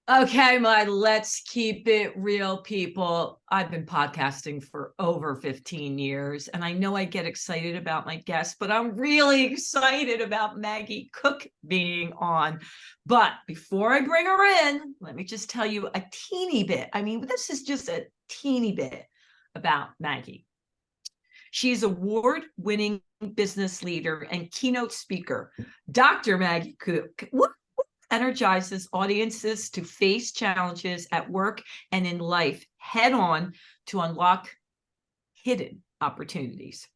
Okay, my let's keep it real people. I've been podcasting for over 15 years, and I know I get excited about my guests, but I'm really excited about Magie Cook being on. But before I bring her in, let me just tell you a teeny bit. I mean, this is just a teeny bit about Magie. She's award-winning business leader and keynote speaker, Dr. Magie Cook. What energizes audiences to face challenges at work and in life head on to unlock hidden opportunities.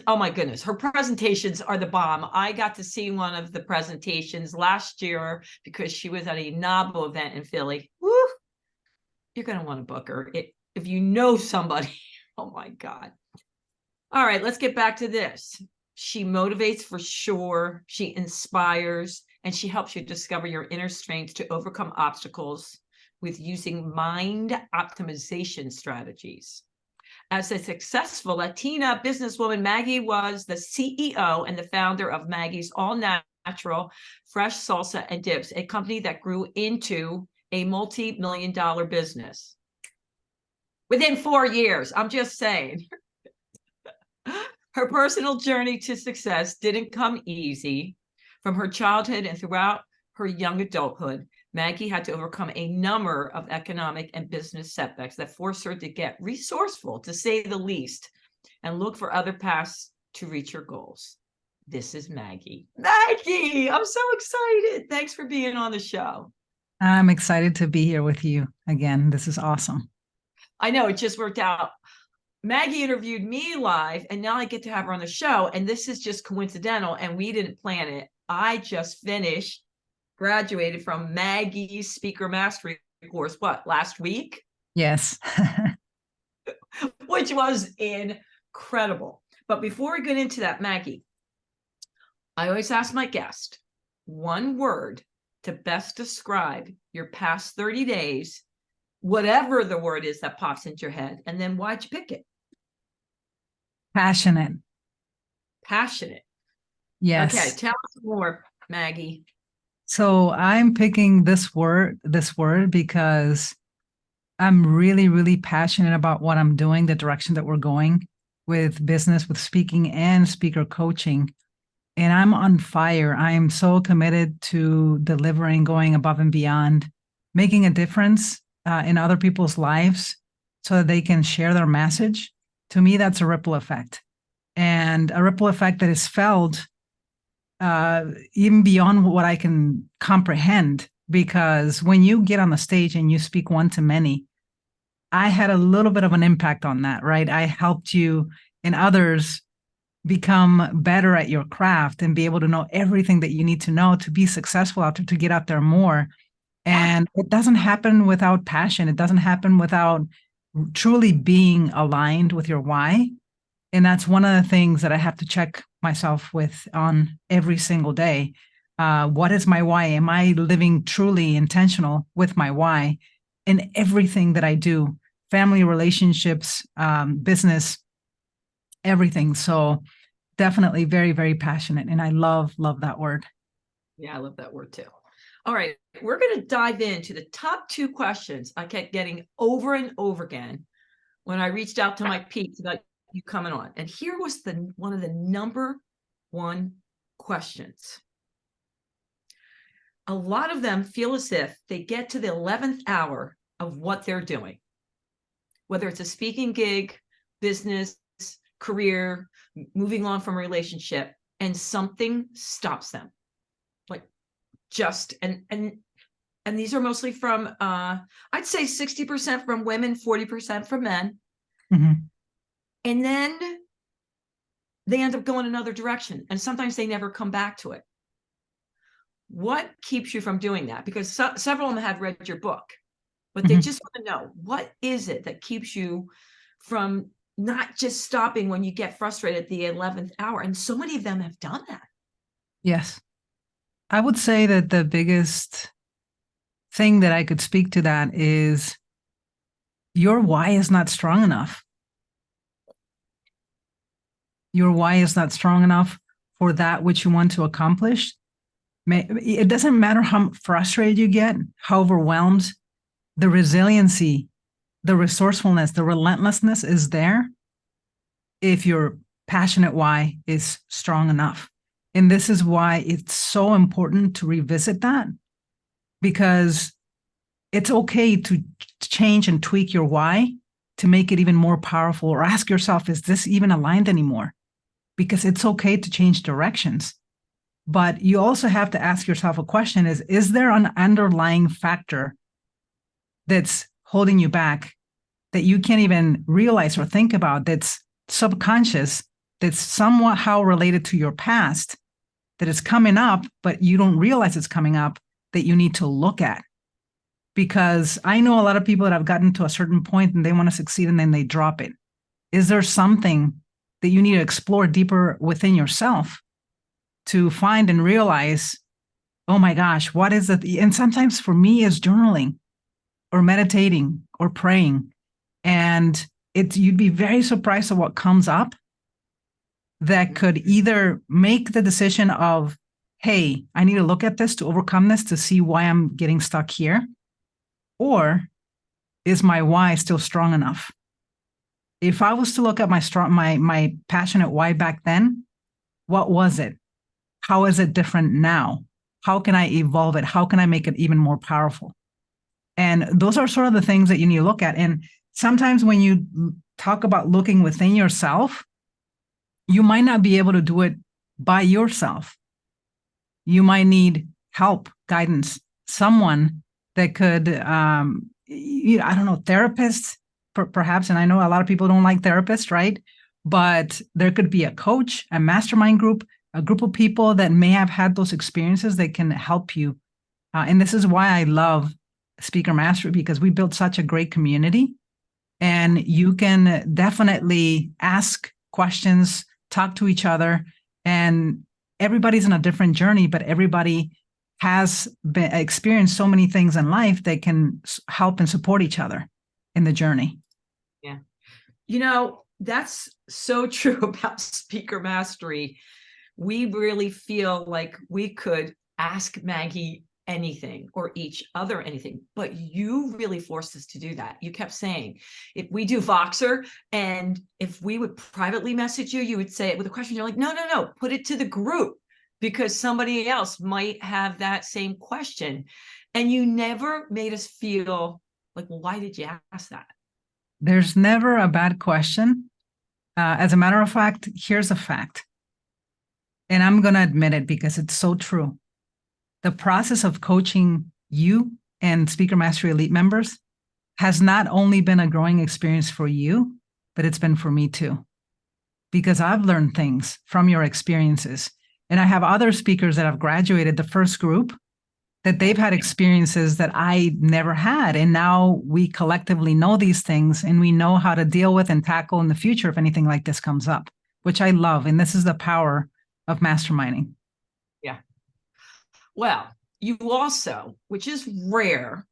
Oh my goodness, her presentations are the bomb. I got to see one of the presentations last year because she was at a Nobel event in Philly. Woo! You're going to want to book her if you know somebody. Oh my God. All right, let's get back to this. She motivates for sure. She inspires, and she helps you discover your inner strength to overcome obstacles with using mind optimization strategies. As a successful Latina businesswoman, Magie was the CEO and the founder of Maggie's All Natural Fresh Salsa and Dips, a company that grew into a multi-million-dollar business within 4 years. I'm just saying. Her personal journey to success didn't come easy. From her childhood and throughout her young adulthood, Magie had to overcome a number of economic and business setbacks that forced her to get resourceful, to say the least, and look for other paths to reach her goals. This is Magie. Magie, I'm so excited. Thanks for being on the show. I'm excited to be here with you again. This is awesome. I know, it just worked out. Magie interviewed me live, and now I get to have her on the show, and this is just coincidental, and we didn't plan it. I just graduated from Maggie's Speaker Mastery course, last week? Yes. Which was incredible. But before we get into that, Magie, I always ask my guest one word to best describe your past 30 days, whatever the word is that pops into your head, and then why'd you pick it? Passionate. Passionate. Yes. Okay, tell us more, Magie. So I'm picking this word because I'm really, really passionate about what I'm doing, the direction that we're going with business, with speaking and speaker coaching. And I'm on fire. I'm so committed to delivering, going above and beyond, making a difference in other people's lives so that they can share their message. To me, that's a ripple effect, and a ripple effect that is felt even beyond what I can comprehend. Because when you get on the stage and you speak one to many, I had a little bit of an impact on that, right? I helped you and others become better at your craft and be able to know everything that you need to know to be successful out there, to get out there more. And it doesn't happen without passion. It doesn't happen without truly being aligned with your why. And that's one of the things that I have to check myself with on every single day. What is my why? Am I living truly intentional with my why in everything that I do? Family, relationships, business, everything. So definitely very, very passionate. And I love that word. Yeah, I love that word too. All right, we're going to dive into the top 2 questions I kept getting over and over again when I reached out to my peeps about you coming on. And here was one of the number 1 questions. A lot of them feel as if they get to the 11th hour of what they're doing, whether it's a speaking gig, business, career, moving on from a relationship, and something stops them. And these are mostly from I'd say 60% from women, 40% from men. Mm-hmm. And then they end up going another direction, and sometimes they never come back to it. What keeps you from doing that? Because several of them have read your book, but they just want to know, what is it that keeps you from not just stopping when you get frustrated at the 11th hour? And so many of them have done that. Yes. I would say that the biggest thing that I could speak to that is your why is not strong enough. Your why is not strong enough for that which you want to accomplish. It doesn't matter how frustrated you get, how overwhelmed, the resiliency, the resourcefulness, the relentlessness is there if your passionate why is strong enough. And this is why it's so important to revisit that, because it's okay to change and tweak your why to make it even more powerful, or ask yourself, is this even aligned anymore? Because it's okay to change directions. But you also have to ask yourself a question: is there an underlying factor that's holding you back that you can't even realize or think about, that's subconscious, that's somewhat how related to your past, that is coming up, but you don't realize it's coming up, that you need to look at? Because I know a lot of people that have gotten to a certain point and they want to succeed and then they drop it. Is there something that you need to explore deeper within yourself to find and realize, oh my gosh, what is it? And sometimes for me is journaling or meditating or praying. And you'd be very surprised at what comes up that could either make the decision of, hey, I need to look at this to overcome this, to see why I'm getting stuck here. Or is my why still strong enough? If I was to look at my passionate why back then, what was it? How is it different now? How can I evolve it? How can I make it even more powerful? And those are sort of the things that you need to look at. And sometimes when you talk about looking within yourself, you might not be able to do it by yourself. You might need help, guidance, someone that could, I don't know, therapists, perhaps. And I know a lot of people don't like therapists, right? But there could be a coach, a mastermind group, a group of people that may have had those experiences that can help you. And this is why I love Speaker Mastery, because we built such a great community. And you can definitely ask questions, talk to each other, and everybody's in a different journey, but everybody has experienced so many things in life that can help and support each other in the journey. Yeah. That's so true about Speaker Mastery. We really feel like we could ask Maggie anything or each other anything, but you really forced us to do that. You kept saying, if we do Voxer and if we would privately message you, you would say it with a question. You're like, no, put it to the group, because somebody else might have that same question. And you never made us feel like, well, why did you ask that? There's never a bad question. As a matter of fact, here's a fact. And I'm going to admit it because it's so true. The process of coaching you and Speaker Mastery Elite members has not only been a growing experience for you, but it's been for me too. Because I've learned things from your experiences. And I have other speakers that have graduated the first group that they've had experiences that I never had. And now we collectively know these things and we know how to deal with and tackle in the future if anything like this comes up, which I love. And this is the power of masterminding. Yeah. Well, you also, which is rare.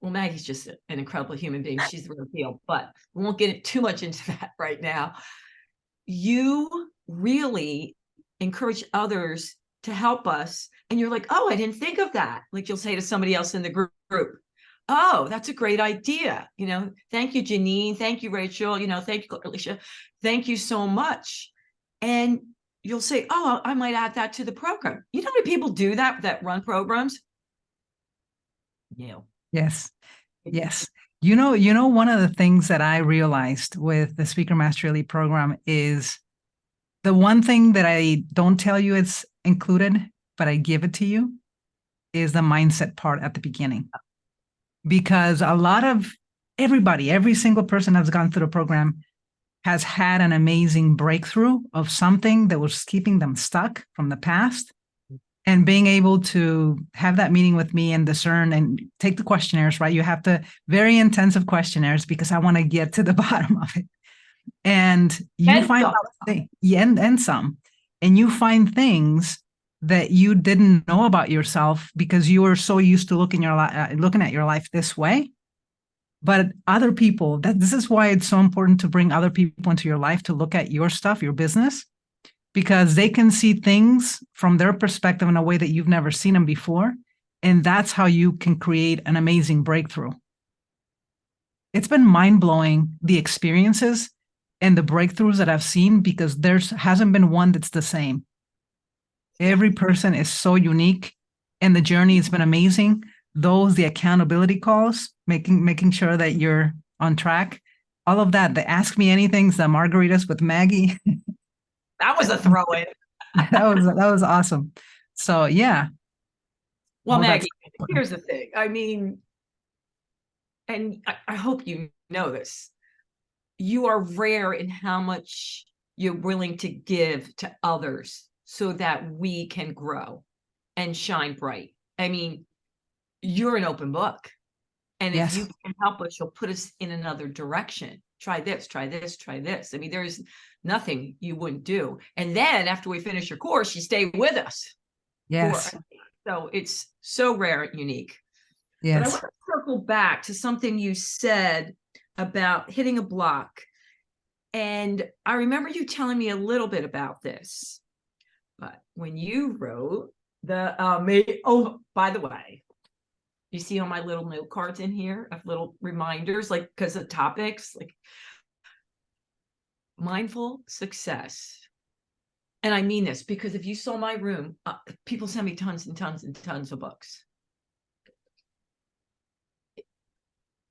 Well, Maggie's just an incredible human being. She's the real deal, but we won't get too much into that right now. You really encourage others to help us. And you're like, oh, I didn't think of that. Like you'll say to somebody else in the group, oh, that's a great idea. Thank you, Janine. Thank you, Rachel. Thank you, Alicia. Thank you so much. And you'll say, oh, I might add that to the program. You know how many people do that run programs? Yes. One of the things that I realized with the Speaker Mastery Elite program is the one thing that I don't tell you it's included, but I give it to you, is the mindset part at the beginning. Because a lot of every single person that's gone through the program has had an amazing breakthrough of something that was keeping them stuck from the past. And being able to have that meeting with me and discern and take the questionnaires, right? You have to very intensive questionnaires because I want to get to the bottom of it. And you find some, and you find things that you didn't know about yourself because you were so used to looking at your life this way. But other people, this is why it's so important to bring other people into your life to look at your stuff, your business, because they can see things from their perspective in a way that you've never seen them before. And that's how you can create an amazing breakthrough. It's been mind-blowing, the experiences and the breakthroughs that I've seen, because there hasn't been one that's the same. Every person is so unique, and the journey has been amazing. The accountability calls, making sure that you're on track, all of that, the ask me anythings, the margaritas with Maggie. That was a throw-in. that was awesome. So yeah. Well, Maggie, here's the thing. I mean, and I hope you know this, you are rare in how much you're willing to give to others so that we can grow and shine bright. I mean, you're an open book. And if you can help us, you'll put us in another direction. Try this, try this, try this. I mean, there's nothing you wouldn't do. And then after we finish your course, you stay with us. Yes. So it's so rare and unique. Yes. But I want to circle back to something you said about hitting a block. And I remember you telling me a little bit about this. But when you wrote by the way, you see all my little note cards in here of little reminders, like because of topics, like mindful success. And I mean this because if you saw my room, people send me tons and tons and tons of books.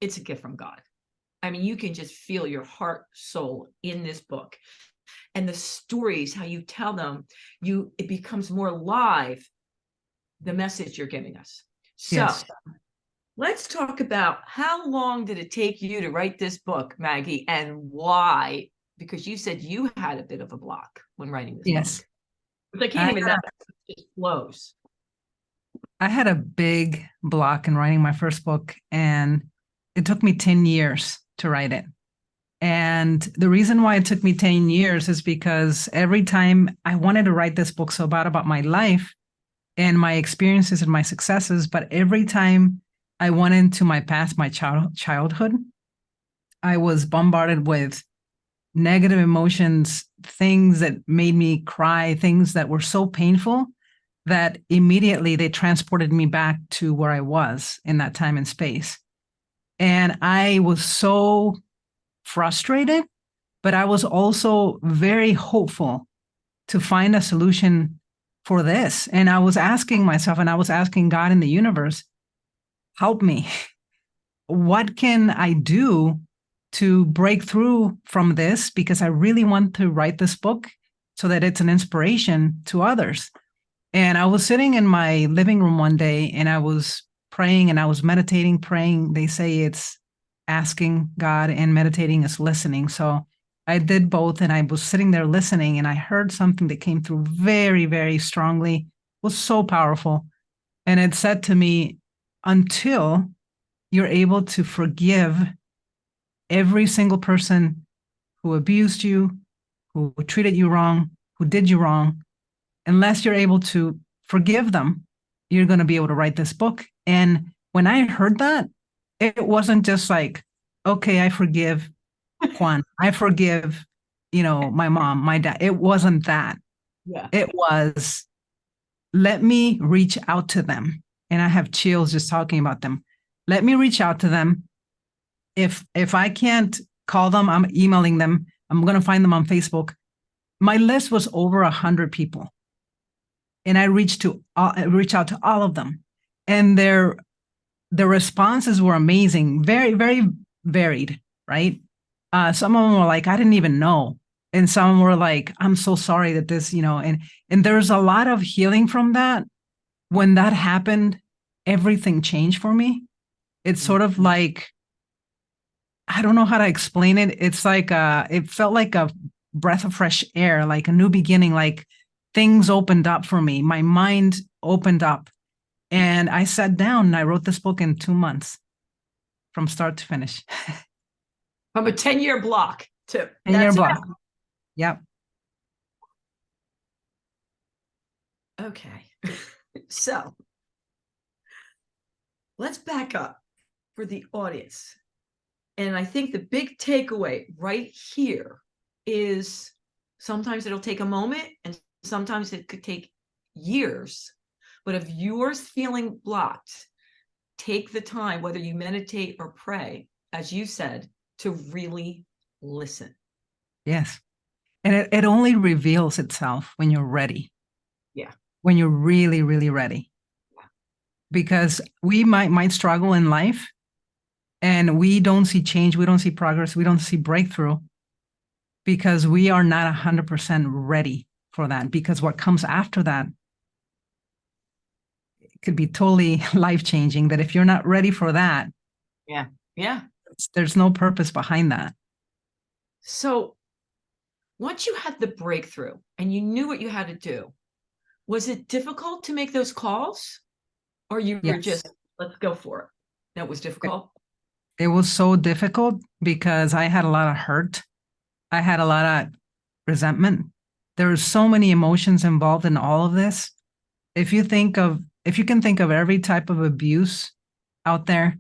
It's a gift from God. I mean, you can just feel your heart, soul in this book. And the stories, how you tell them, it becomes more alive, the message you're giving us. So let's talk about how long did it take you to write this book, Maggie, and why? Because you said you had a bit of a block when writing this book. But I can't even, that just flows. I had a big block in writing my first book, and it took me 10 years to write it. And the reason why it took me 10 years is because every time I wanted to write this book so bad about my life and my experiences and my successes, but every time I went into my past, my childhood, I was bombarded with negative emotions, things that made me cry, things that were so painful that immediately they transported me back to where I was in that time and space. And I was so frustrated, but I was also very hopeful to find a solution for this. And I was asking myself, and I was asking God in the universe, help me. What can I do to break through from this? Because I really want to write this book so that it's an inspiration to others. And I was sitting in my living room one day and I was praying and I was meditating, praying. They say it's asking God and meditating is listening. So I did both, and I was sitting there listening, and I heard something that came through very, very strongly. It was so powerful. And it said to me, until you're able to forgive every single person who abused you, who treated you wrong, who did you wrong, unless you're able to forgive them, you're going to be able to write this book. And when I heard that, it wasn't just like, okay, I forgive Juan, I forgive, my mom, my dad. It wasn't that. Yeah. It was, let me reach out to them. And I have chills just talking about them. Let me reach out to them. If I can't call them, I'm emailing them. I'm going to find them on Facebook. My list was over 100 people. And I reached out to all of them. And their responses were amazing, very, very varied, right? Some of them were like, I didn't even know. And some were like, I'm so sorry that this, and there's a lot of healing from that. When that happened, everything changed for me. It's sort of like, I don't know how to explain it. It's like, it felt like a breath of fresh air, like a new beginning, like things opened up for me. My mind opened up. And I sat down and I wrote this book in 2 months from start to finish. From a 10-year block to 10-year block. Yep. Okay. So let's back up for the audience. And I think the big takeaway right here is Sometimes it'll take a moment, and sometimes it could take years. But if you're feeling blocked, take the time, whether you meditate or pray, as you said, to really listen. Yes. And it only reveals itself when you're ready. Yeah. When you're really, really ready. Yeah. Because we might struggle in life and we don't see change, we don't see progress, we don't see breakthrough because we are not 100% ready for that. Because what comes after that could be totally life-changing, that if you're not ready for that, yeah, there's no purpose behind that. So once you had the breakthrough and you knew what you had to do, was it difficult to make those calls, or you were Yes. just, let's go for it? That was difficult. It was so difficult because I had a lot of hurt. I had a lot of resentment. There are so many emotions involved in all of this. If you can think of every type of abuse out there,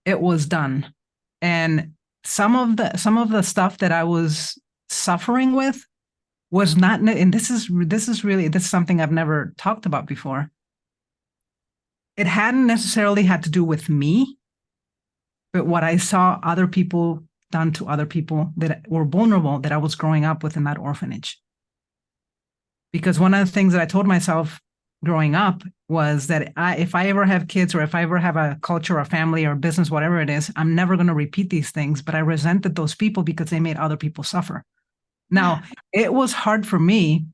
it was done. And some of the stuff that I was suffering with was not, and this is something I've never talked about before. It hadn't necessarily had to do with me, but what I saw other people done to other people that were vulnerable that I was growing up with in that orphanage. Because one of the things that I told myself growing up was that if I ever have kids, or if I ever have a culture or family or business, whatever it is, I'm never going to repeat these things. But I resented those people because they made other people suffer. Now, it was hard for me.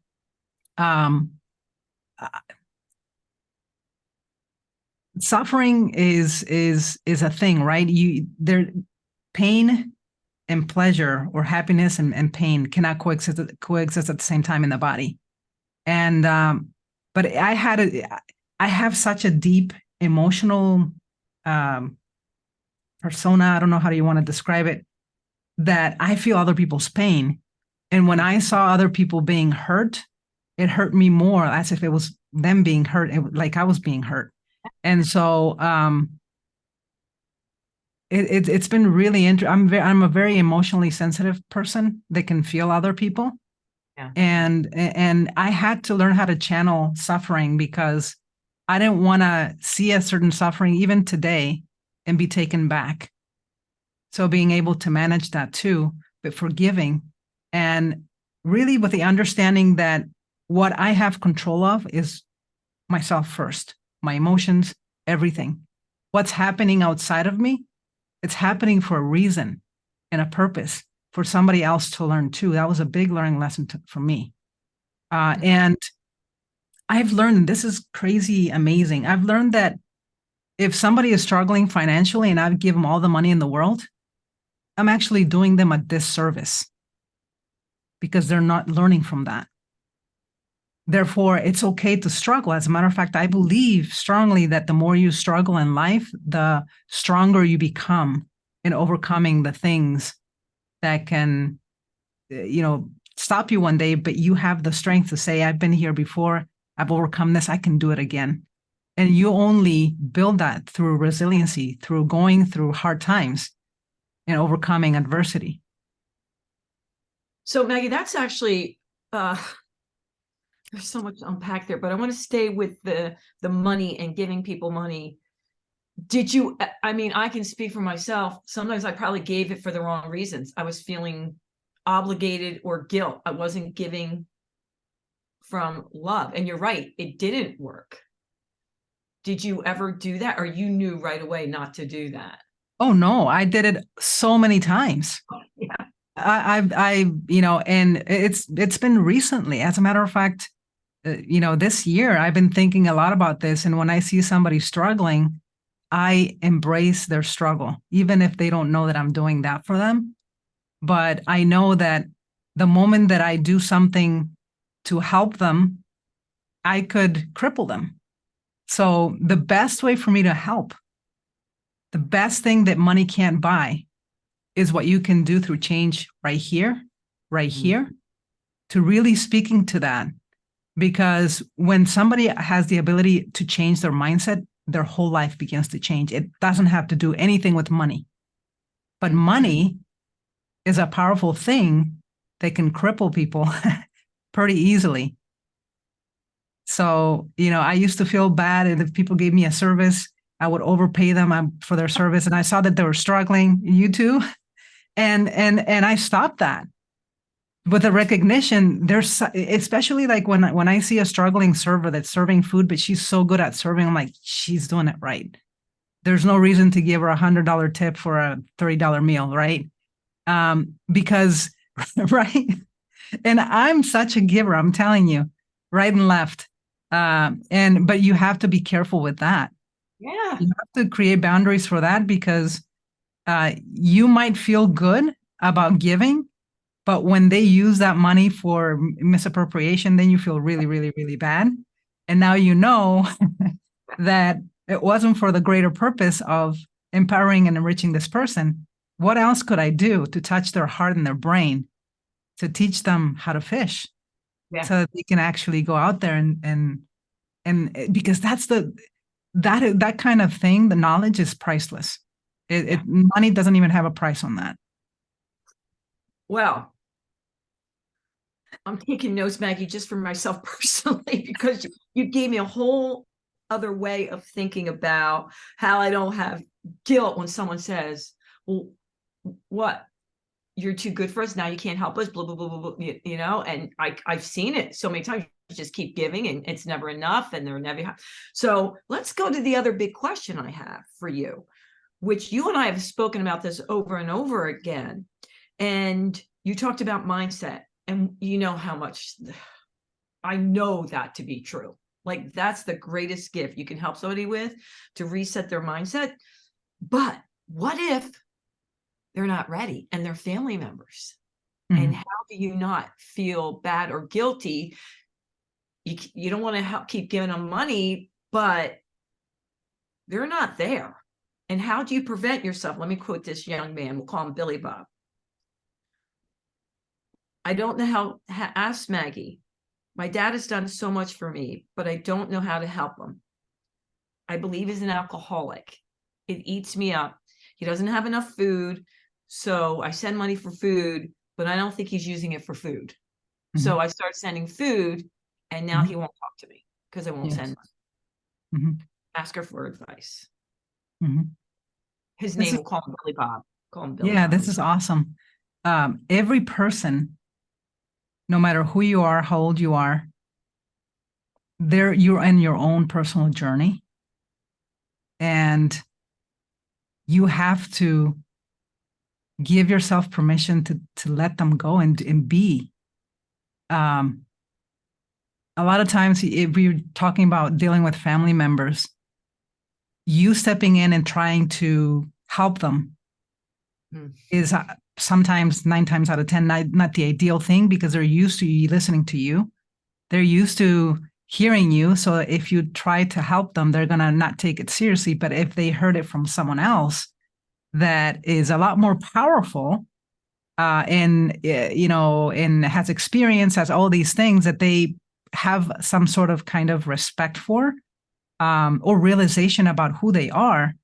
Suffering is a thing, right? Pain and pleasure, or happiness and pain, cannot coexist at the same time in the body. And but I have such a deep emotional persona, I don't know how you want to describe it, that I feel other people's pain. And when I saw other people being hurt, it hurt me more, as if it was them being hurt, like I was being hurt. And so it's been really interesting. I'm a very emotionally sensitive person that can feel other people. Yeah. And I had to learn how to channel suffering, because I didn't want to see a certain suffering even today and be taken back. So being able to manage that too, but forgiving, and really with the understanding that what I have control of is myself first, my emotions, everything. What's happening outside of me, it's happening for a reason and a purpose for somebody else to learn too. That was a big learning lesson for me. And I've learned, this is crazy amazing, I've learned that if somebody is struggling financially and I give them all the money in the world, I'm actually doing them a disservice, because they're not learning from that. Therefore, it's okay to struggle. As a matter of fact, I believe strongly that the more you struggle in life, the stronger you become in overcoming the things that can, stop you one day, but you have the strength to say, I've been here before, I've overcome this, I can do it again. And you only build that through resiliency, through going through hard times and overcoming adversity. So Maggie, that's actually, there's so much to unpack there, but I want to stay with the money and giving people money. Did you, I can speak for myself. Sometimes I probably gave it for the wrong reasons. I was feeling obligated or guilt. I wasn't giving from love. And you're right, it didn't work. Did you ever do that, or you knew right away not to do that? Oh no, I did it so many times. Yeah. And it's been recently. As a matter of fact, this year I've been thinking a lot about this. And when I see somebody struggling, I embrace their struggle, even if they don't know that I'm doing that for them. But I know that the moment that I do something to help them, I could cripple them. So the best way for me to help, the best thing that money can't buy, is what you can do through change right here, to really speaking to that. Because when somebody has the ability to change their mindset, their whole life begins to change. It doesn't have to do anything with money. But money is a powerful thing they can cripple people pretty easily. So, I used to feel bad, and if people gave me a service, I would overpay them for their service. And I saw that they were struggling, you too. And I stopped that with the recognition. There's, especially like when I see a struggling server that's serving food, but she's so good at serving, I'm like, she's doing it right. There's no reason to give her $100 tip for a $30 meal, right? Because, right. And I'm such a giver, I'm telling you, right and left. But you have to be careful with that. Yeah. You have to create boundaries for that, because you might feel good about giving, but when they use that money for misappropriation, then you feel really, really, really bad. And now you know that it wasn't for the greater purpose of empowering and enriching this person. What else could I do to touch their heart and their brain to teach them how to fish? Yeah. So that they can actually go out there and because that kind of thing, the knowledge is priceless. Money doesn't even have a price on that. Well, I'm taking notes, Maggie, just for myself personally, because you gave me a whole other way of thinking about how I don't have guilt when someone says, well, what? You're too good for us. Now you can't help us, blah, blah, blah, blah, blah, and I've seen it so many times. You just keep giving and it's never enough, and they're never. So let's go to the other big question I have for you, which you and I have spoken about this over and over again. And you talked about mindset, and you know how much I know that to be true. Like, that's the greatest gift you can help somebody with, to reset their mindset. But what if they're not ready and they're family members? Mm-hmm. And how do you not feel bad or guilty? You don't want to keep giving them money, but they're not there. And how do you prevent yourself? Let me quote this young man. We'll call him Billy Bob. I don't know how, ask Maggie. My dad has done so much for me, but I don't know how to help him. I believe he's an alcoholic. It eats me up. He doesn't have enough food. So I send money for food, but I don't think he's using it for food. Mm-hmm. So I start sending food, and now he won't talk to me because I won't send money. Mm-hmm. Ask her for advice. Mm-hmm. His name, we'll call him Billy Bob. Call him Billy Bob. This is awesome. Every person, no matter who you are, how old you are, you're in your own personal journey. And you have to give yourself permission to let them go and be. A lot of times, if we're talking about dealing with family members, you stepping in and trying to help them is sometimes 9 times out of 10 not the ideal thing, because they're used to you listening to you. They're used to hearing you. So if you try to help them, they're going to not take it seriously. But if they heard it from someone else that is a lot more powerful and has experience, has all these things that they have some sort of kind of respect for or realization about who they are,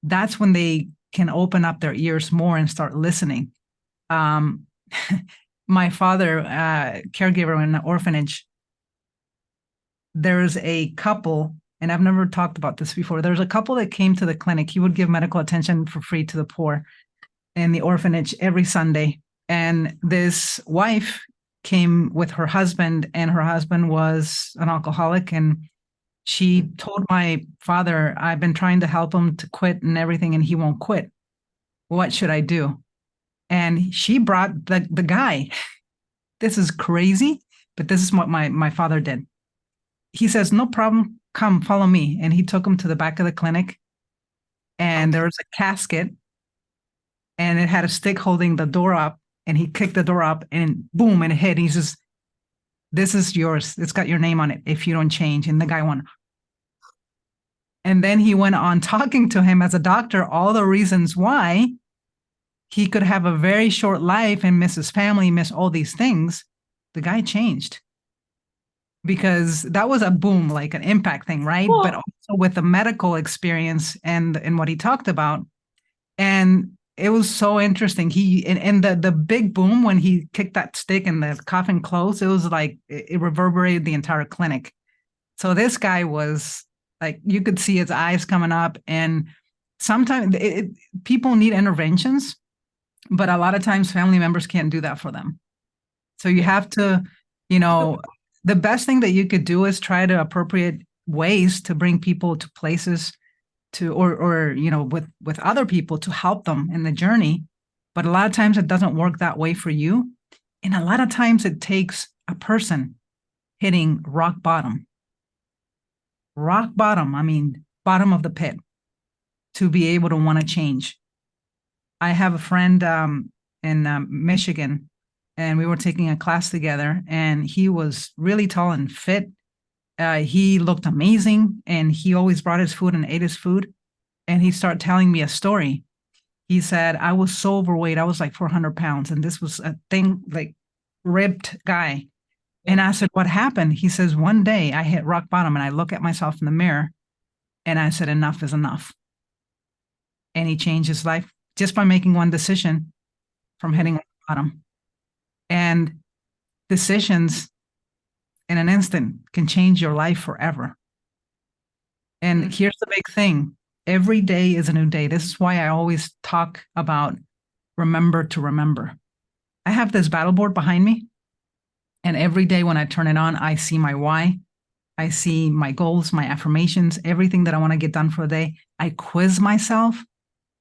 that's when they can open up their ears more and start listening. My father, caregiver in an orphanage, there's a couple, and I've never talked about this before. There's a couple that came to the clinic. He would give medical attention for free to the poor in the orphanage every Sunday. And this wife came with her husband, and her husband was an alcoholic. And she told my father, I've been trying to help him to quit and everything, and he won't quit. What should I do? And she brought the guy. This is crazy, but this is what my father did. He says, no problem, come follow me. And he took him to the back of the clinic, and there was a casket, and it had a stick holding the door up, and he kicked the door up, and boom, and it hit. He says, this is yours. It's got your name on it if you don't change. And the guy went. And then he went on talking to him as a doctor, all the reasons why he could have a very short life and miss his family, miss all these things. The guy changed. Because that was a boom, like an impact thing, right? Cool. But also with the medical experience and what he talked about. And it was so interesting. And the big boom when he kicked that stick and the coffin closed, it was like it reverberated the entire clinic. So this guy was like, you could see his eyes coming up. And sometimes people need interventions, but a lot of times family members can't do that for them. So you have to, the best thing that you could do is try to appropriate ways to bring people to places to, or with other people to help them in the journey. But a lot of times it doesn't work that way for you. And a lot of times it takes a person hitting rock bottom. Rock bottom, I mean, bottom of the pit, to be able to want to change. I have a friend in Michigan, and we were taking a class together, and he was really tall and fit. He looked amazing, and he always brought his food and ate his food. And he started telling me a story. He said, I was so overweight. I was like 400 pounds. And this was a thing, like ripped guy. And I said, what happened? He says, one day I hit rock bottom and I look at myself in the mirror and I said, enough is enough. And he changed his life just by making one decision from hitting rock bottom. And decisions in an instant can change your life forever. And here's the big thing. Every day is a new day. This is why I always talk about remember to remember. I have this battle board behind me. And every day when I turn it on, I see my why. I see my goals, my affirmations, everything that I want to get done for the day. I quiz myself.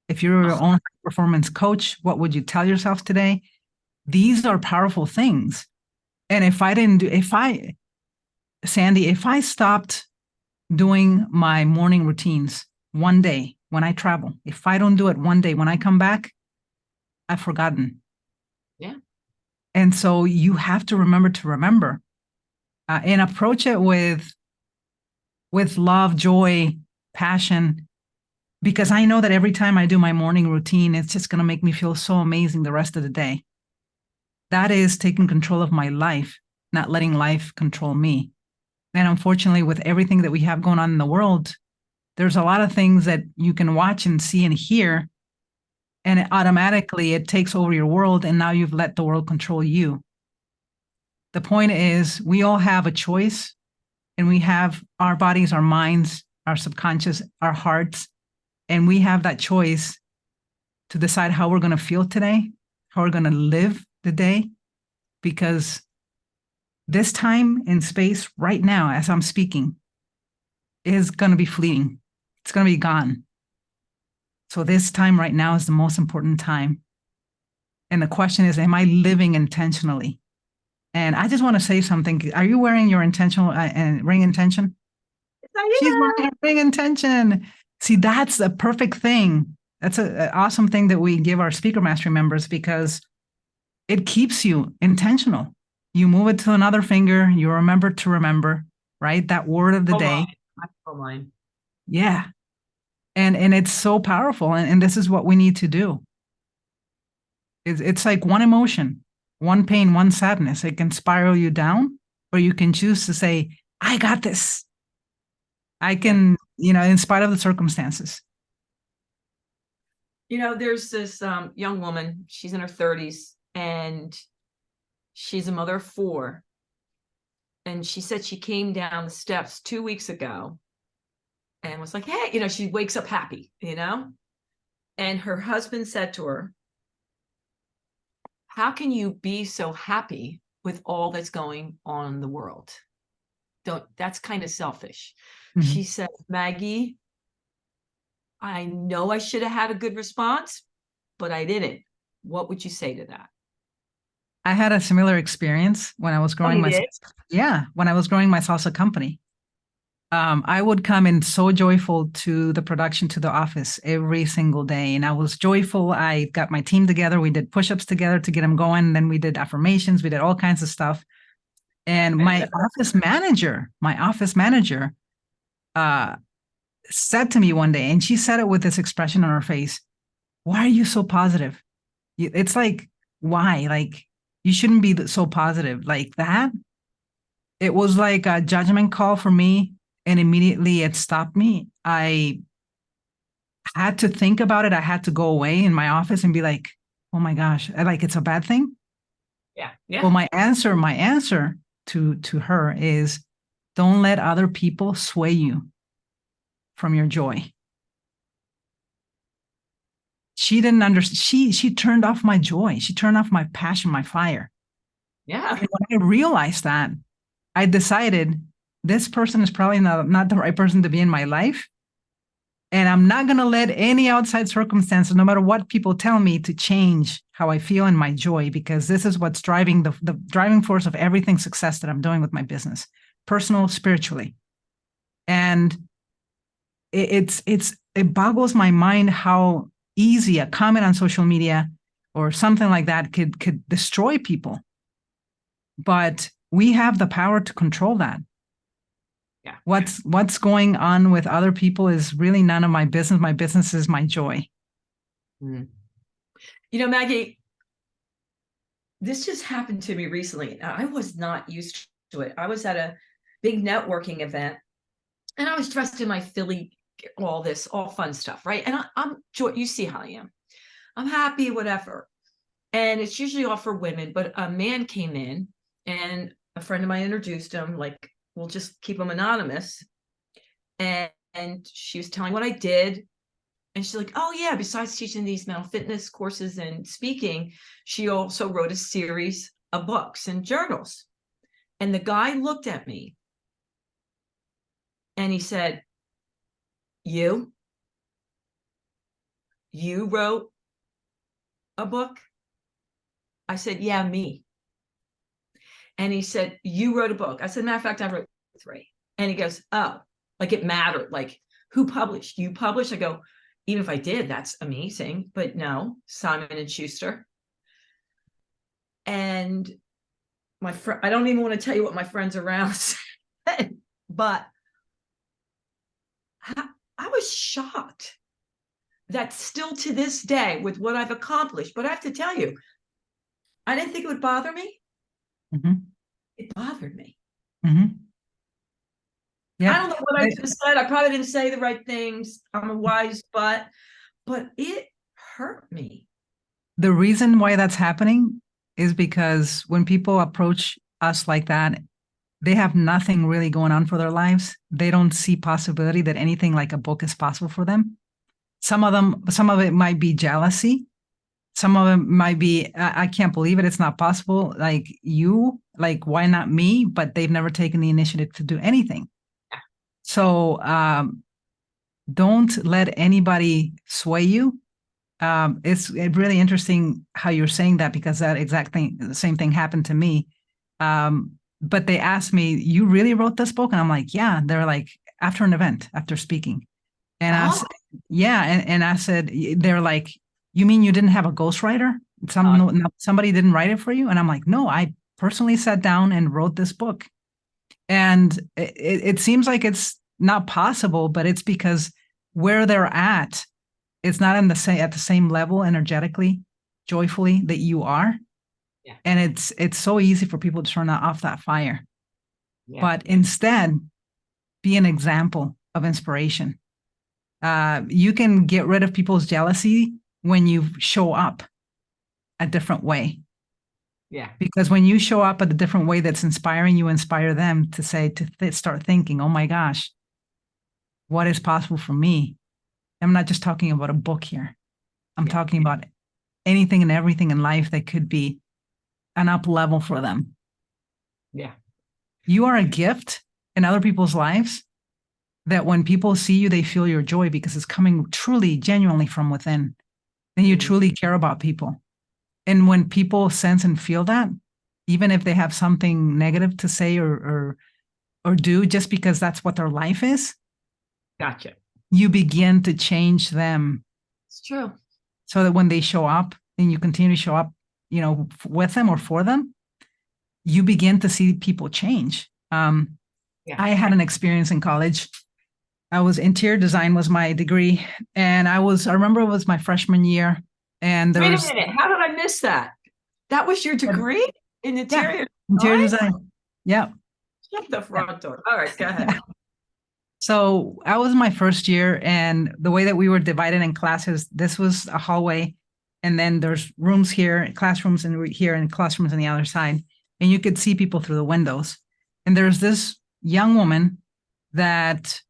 If you're your own performance coach, what would you tell yourself today? These are powerful things. And if I stopped doing my morning routines one day when I travel, if I don't do it one day when I come back, I've forgotten. Yeah. And so you have to remember and approach it with love, joy, passion, because I know that every time I do my morning routine, it's just going to make me feel so amazing the rest of the day. That is taking control of my life, not letting life control me. And unfortunately, with everything that we have going on in the world, there's a lot of things that you can watch and see and hear, and it takes over your world, and now you've let the world control you. The point is, we all have a choice, and we have our bodies, our minds, our subconscious, our hearts, and we have that choice to decide how we're going to feel today, how we're going to live the day, because this time in space right now, as I'm speaking, is going to be fleeting. It's going to be gone. So this time right now is the most important time. And the question is, am I living intentionally? And I just want to say something. Are you wearing your intentional ring intention? She's wearing her ring intention. See, that's a perfect thing. That's an awesome thing that we give our Speaker Mastery members, because it keeps you intentional. You move it to another finger. You remember to remember, right? That word of the day. Yeah. And it's so powerful. And this is what we need to do. It's like one emotion, one pain, one sadness. It can spiral you down, or you can choose to say, I got this. I can, in spite of the circumstances. There's this young woman, she's in her 30s, and she's a mother of 4. And she said she came down the steps 2 weeks ago and was like, hey, she wakes up happy, and her husband said to her, how can you be so happy with all that's going on in the world? That's kind of selfish. Mm-hmm. She said, Maggie, I know I should have had a good response, but I didn't. What would you say to that? I had a similar experience when I was growing when I was growing my salsa company. I would come in so joyful to the production, to the office every single day. And I was joyful. I got my team together. We did push-ups together to get them going. Then we did affirmations. We did all kinds of stuff. And my office manager said to me one day, and she said it with this expression on her face, why are you so positive? It's like, why? Like, you shouldn't be so positive like that. It was like a judgment call for me. And immediately it stopped me. I had to think about it. I had to go away in my office and be like, oh my gosh, like it's a bad thing. Yeah. Well, Yeah. my answer to her is don't let other people sway you from your joy. She didn't understand. She turned off my joy. She turned off my passion, my fire. Yeah. And when I realized that, I decided this person is probably not the right person to be in my life. And I'm not going to let any outside circumstances, no matter what people tell me, to change how I feel and my joy, because this is what's driving the driving force of everything success that I'm doing with my business, personal, spiritually. And it boggles my mind how easy a comment on social media or something like that could destroy people. But we have the power to control that. Yeah. What's going on with other people is really none of my business. My business is my joy. Mm. You know, Maggie, this just happened to me recently. I was not used to it. I was at a big networking event and I was dressed in my Philly, all fun stuff, right? And I'm you see how I am. I'm happy, whatever. And it's usually all for women, but a man came in and a friend of mine introduced him, like, we'll just keep him anonymous. And she was telling what I did. And she's like, oh yeah, besides teaching these mental fitness courses and speaking, she also wrote a series of books and journals. And the guy looked at me and he said, you wrote a book? I said, yeah, me. And he said, you wrote a book? I said, matter of fact, I wrote 3. And he goes, oh, like it mattered. Like, who published? You published? I go, even if I did, that's amazing. But no, Simon and Schuster. And my friend, I don't even want to tell you what my friends around said, but I was shocked that still to this day, with what I've accomplished, but I have to tell you, I didn't think it would bother me. Mm-hmm. It bothered me. Mm-hmm. I don't know what I just said. I probably didn't say the right things. I'm a wise butt, but it hurt me. The reason why that's happening is because when people approach us like that, they have nothing really going on for their lives. They don't see possibility that anything like a book is possible for them. Some of it might be jealousy. Some of it might be, I can't believe it. It's not possible. Like, why not me? But they've never taken the initiative to do anything. So don't let anybody sway you. It's really interesting how you're saying that, because that exact thing, the same thing happened to me. But they asked me, you really wrote this book? And I'm like, yeah. They're like, after an event, after speaking. And I said, yeah. And I said, they're like, you mean you didn't have a ghostwriter? Somebody didn't write it for you? And I'm like, no, I personally sat down and wrote this book. And it seems like it's not possible, but it's because where they're at, it's not at the same level energetically, joyfully that you are. Yeah. And it's so easy for people to turn off that fire. Yeah. But instead, be an example of inspiration. You can get rid of people's jealousy when you show up a different way. Yeah. Because when you show up at a different way that's inspiring, you inspire them to start thinking, oh my gosh, what is possible for me? I'm not just talking about a book here. I'm talking about anything and everything in life that could be an up level for them. Yeah. You are a gift in other people's lives that when people see you, they feel your joy because it's coming truly, genuinely from within. And you truly care about people. And when people sense and feel that, even if they have something negative to say or do, just because that's what their life is, gotcha, you begin to change them. It's true. So that when they show up and you continue to show up, with them or for them, you begin to see people change. I had an experience in college. I was interior design was my degree. And I remember it was my freshman year. And Wait a minute. How did I miss that? That was your degree in interior design? Yeah. Shut the front door. All right, go ahead. So that was my first year, and the way that we were divided in classes, this was a hallway, and then there's rooms here, classrooms and here, and classrooms on the other side, and you could see people through the windows. And there's this young woman that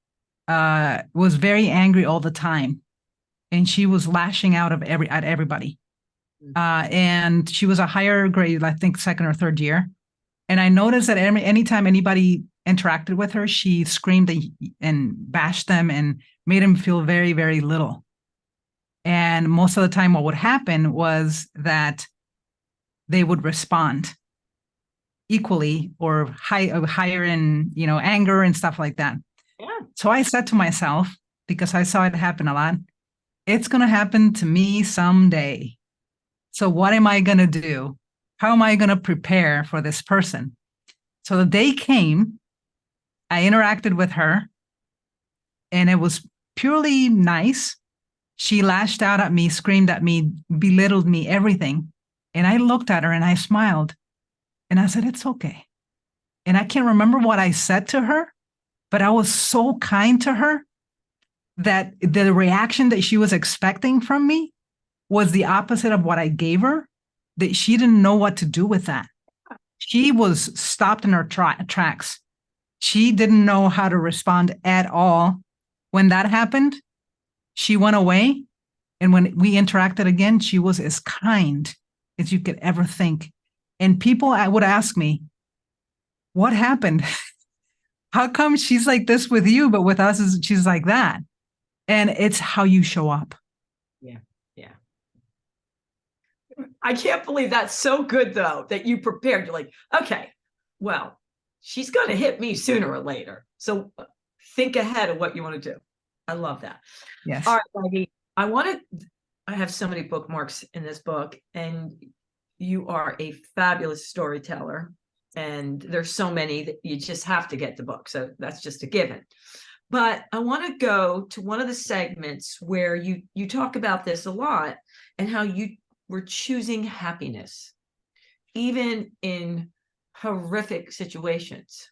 was very angry all the time, and she was lashing out at everybody. And she was a higher grade, I think second or third year. And I noticed that anytime anybody interacted with her, she screamed and bashed them and made them feel very, very little. And most of the time, what would happen was that they would respond equally or higher in, anger and stuff like that. Yeah. So I said to myself, because I saw it happen a lot, it's going to happen to me someday. So what am I going to do? How am I going to prepare for this person? So the day came, I interacted with her, and it was purely nice. She lashed out at me, screamed at me, belittled me, everything. And I looked at her and I smiled and I said, it's okay. And I can't remember what I said to her, but I was so kind to her that the reaction that she was expecting from me was the opposite of what I gave her, that she didn't know what to do with that. She was stopped in her tracks. She didn't know how to respond at all. When that happened, she went away. And when we interacted again, she was as kind as you could ever think. And people would ask me, what happened? How come she's like this with you, but with us, she's like that? And it's how you show up. Yeah. Yeah. I can't believe that's so good, though, that you prepared. You're like, okay, well, she's going to hit me sooner or later. So think ahead of what you want to do. I love that. Yes. All right, Maggie, I have so many bookmarks in this book, and you are a fabulous storyteller. And there's so many that you just have to get the book. So that's just a given. But I want to go to one of the segments where you talk about this a lot, and how you were choosing happiness, even in horrific situations.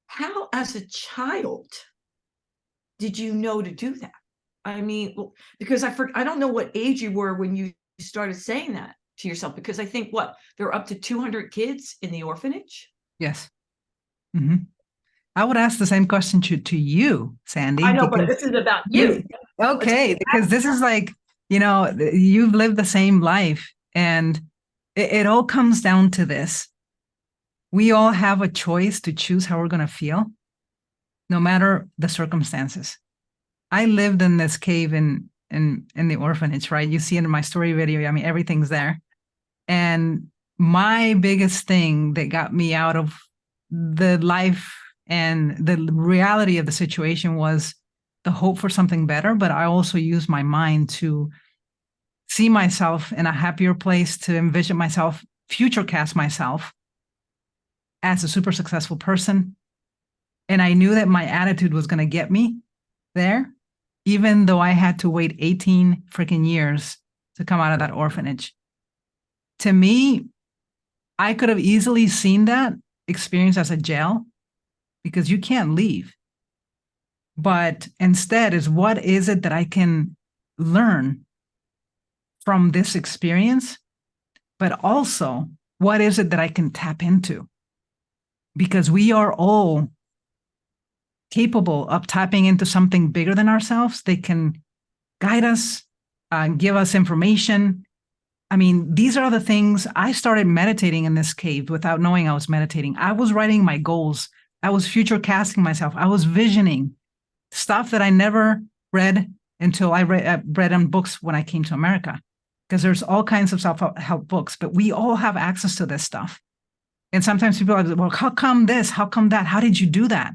How, as a child, did you know to do that? I mean, because I don't know what age you were when you started saying that to yourself, because I think there are up to 200 kids in the orphanage. Yes. Mm-hmm. I would ask the same question to you, Sandy. I know, but this is about you. Okay, because this is like, you've lived the same life, and it all comes down to this. We all have a choice to choose how we're going to feel, no matter the circumstances. I lived in this cave in the orphanage, right? You see it in my story video. I mean, everything's there. And my biggest thing that got me out of the life and the reality of the situation was the hope for something better. But I also used my mind to see myself in a happier place, to envision myself, future cast myself as a super successful person. And I knew that my attitude was going to get me there, even though I had to wait 18 freaking years to come out of that orphanage. To me, I could have easily seen that experience as a jail, because you can't leave. But instead is, what is it that I can learn from this experience? But also, what is it that I can tap into? Because we are all capable of tapping into something bigger than ourselves. They can guide us, give us information. I mean, these are the things. I started meditating in this cave without knowing I was meditating. I was writing my goals. I was future casting myself. I was visioning stuff that I never read until I read in books when I came to America, because there's all kinds of self-help books, but we all have access to this stuff. And sometimes people are like, well, how come this? How come that? How did you do that?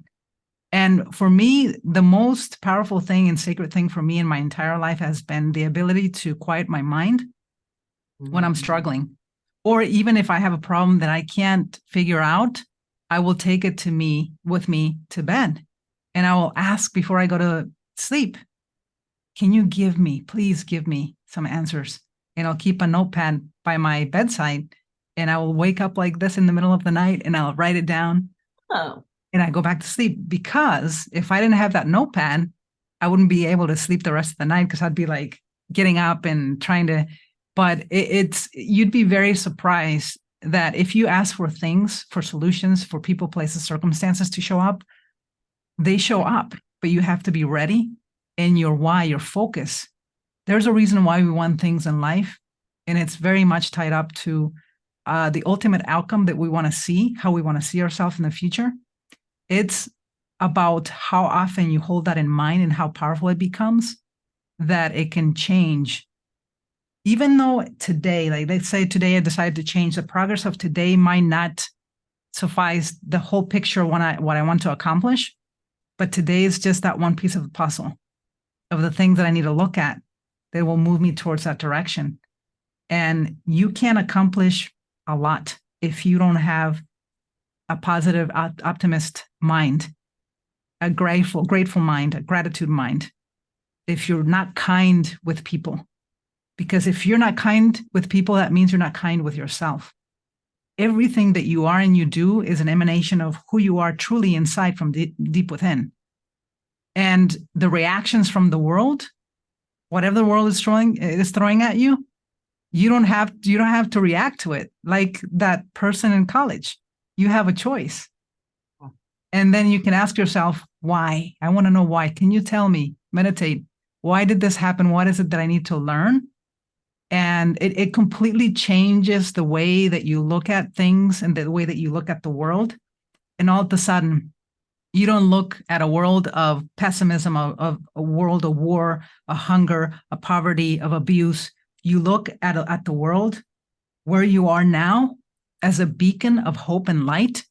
And for me, the most powerful thing and sacred thing for me in my entire life has been the ability to quiet my mind when I'm struggling. Or even if I have a problem that I can't figure out, I will take it with me to bed. And I will ask before I go to sleep, can you please give me some answers? And I'll keep a notepad by my bedside, and I will wake up like this in the middle of the night, and I'll write it down. Oh. and I go back to sleep, because if I didn't have that notepad, I wouldn't be able to sleep the rest of the night, because I'd be like getting up and trying to, but you'd be very surprised that if you ask for things, for solutions, for people, places, circumstances to show up, they show up, but you have to be ready, and your why, your focus. There's a reason why we want things in life, and it's very much tied up to the ultimate outcome that we want to see, how we want to see ourselves in the future. It's about how often you hold that in mind and how powerful it becomes, that it can change. Even though today, like let's say today I decided to change, the progress of today might not suffice the whole picture of what I want to accomplish, but today is just that one piece of the puzzle of the things that I need to look at that will move me towards that direction. And you can't accomplish a lot if you don't have a positive, optimist mind, a grateful mind, a gratitude mind. If you're not kind with people, because if you're not kind with people, that means you're not kind with yourself. Everything that you are and you do is an emanation of who you are truly inside from deep within. And the reactions from the world, whatever the world is throwing at you, you don't have to react to it like that person in college. You have a choice. And then you can ask yourself, why? I want to know why. Can you tell me? Meditate. Why did this happen? What is it that I need to learn? And it completely changes the way that you look at things and the way that you look at the world. And all of a sudden, you don't look at a world of pessimism, of a world of war, a hunger, a poverty, of abuse. You look at the world where you are now as a beacon of hope and light,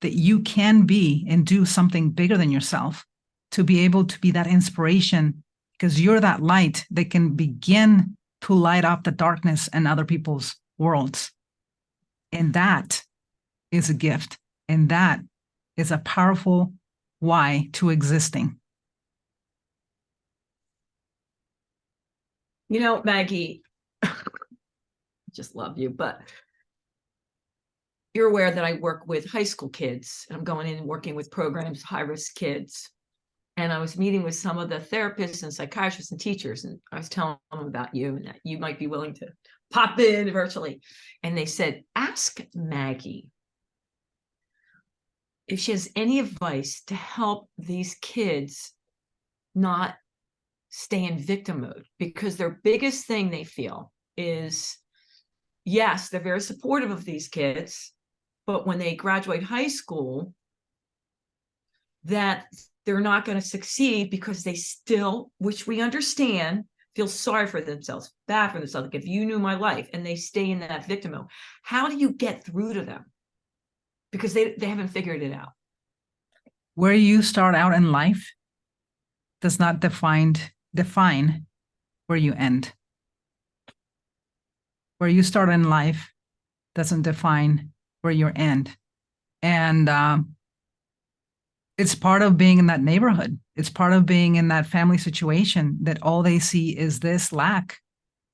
that you can be and do something bigger than yourself, to be able to be that inspiration, because you're that light that can begin to light up the darkness in other people's worlds. And that is a gift. And that is a powerful why to existing. You know, Maggie, I just love you, but you're aware that I work with high school kids, and I'm going in and working with programs, high-risk kids. And I was meeting with some of the therapists and psychiatrists and teachers, and I was telling them about you and that you might be willing to pop in virtually. And they said, ask Maggie if she has any advice to help these kids not stay in victim mode, because their biggest thing they feel is, yes, they're very supportive of these kids, but when they graduate high school, that they're not going to succeed because they still, which we understand, feel sorry for themselves, bad for themselves. Like, if you knew my life, and they stay in that victim mode, how do you get through to them? Because they haven't figured it out. Where you start out in life does not define where you end. Where you start in life doesn't define where you end. And it's part of being in that neighborhood. It's part of being in that family situation that all they see is this lack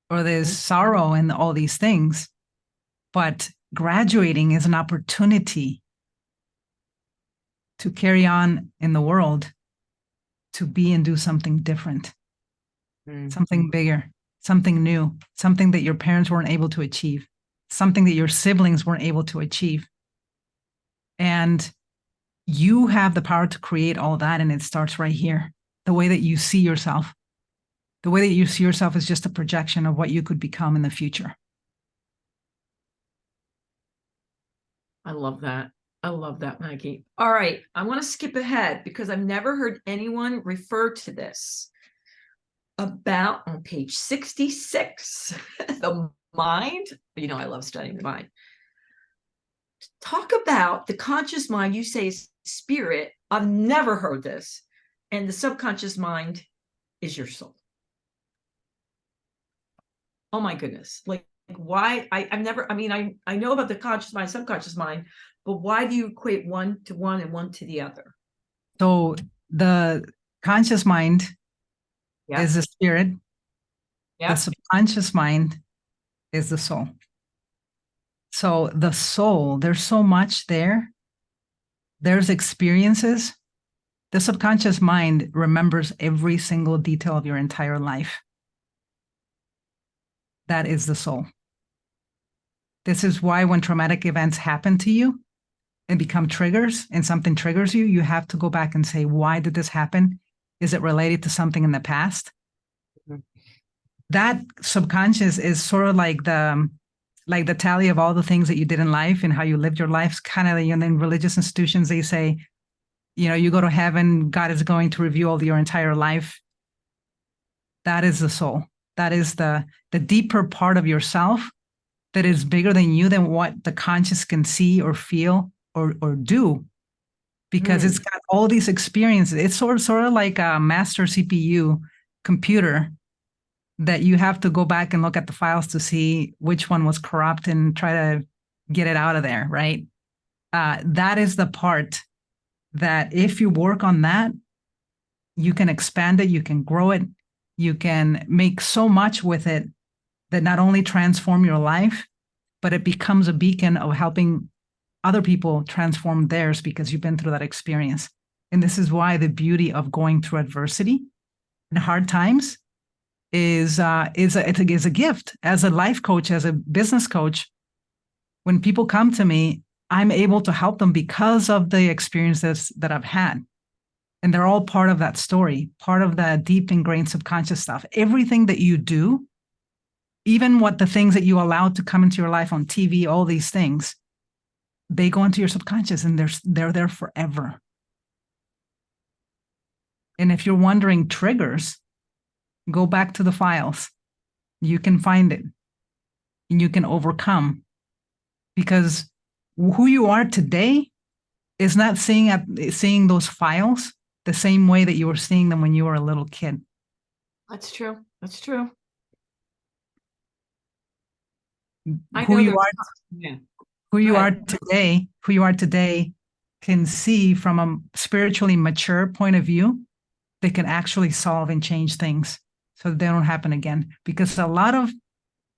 or this sorrow and all these things. But graduating is an opportunity to carry on in the world, to be and do something different, something bigger, something new, something that your parents weren't able to achieve, something that your siblings weren't able to achieve. And you have the power to create all that, and it starts right here. The way that you see yourself. The way that you see yourself is just a projection of what you could become in the future. I love that. I love that, Maggie. All right, I want to skip ahead because I've never heard anyone refer to this. About on page 66, the mind. You know, I love studying the mind. Talk about the conscious mind. You say is spirit. I've never heard this. And the subconscious mind is your soul. Oh my goodness. Like, why? I've never, I mean, I know about the conscious mind, subconscious mind, but why do you equate one to one and one to the other? So the conscious mind is the spirit. The subconscious mind is the soul. So the soul, there's so much there there's experiences. The subconscious mind remembers every single detail of your entire life. That is the soul. This is why when traumatic events happen to you and become triggers and something triggers you, you have to go back and say, why did this happen? Is it related to something in the past? Mm-hmm. That subconscious is sort of like the tally of all the things that you did in life and how you lived your life. Kind of like, in religious institutions, they say, you go to heaven, God is going to review all your entire life. That is the soul. That is the deeper part of yourself that is bigger than you, than what the conscious can see or feel or do, because it's got all these experiences. It's sort of like a master CPU computer that you have to go back and look at the files to see which one was corrupt and try to get it out of there, right? That is the part that if you work on that, you can expand it, you can grow it, you can make so much with it that not only transform your life, but it becomes a beacon of helping other people transform theirs because you've been through that experience. And this is why the beauty of going through adversity and hard times is a gift. As a life coach, as a business coach, when people come to me, I'm able to help them because of the experiences that I've had. And they're all part of that story, part of that deep ingrained subconscious stuff. Everything that you do, even what the things that you allowed to come into your life on TV, all these things, they go into your subconscious and they're there forever. And if you're wondering triggers, go back to the files. You can find it and you can overcome, because who you are today is not seeing those files the same way that you were seeing them when you were a little kid. That's true. That's true. Who you are today can see from a spiritually mature point of view. They can actually solve and change things so that they don't happen again. Because a lot of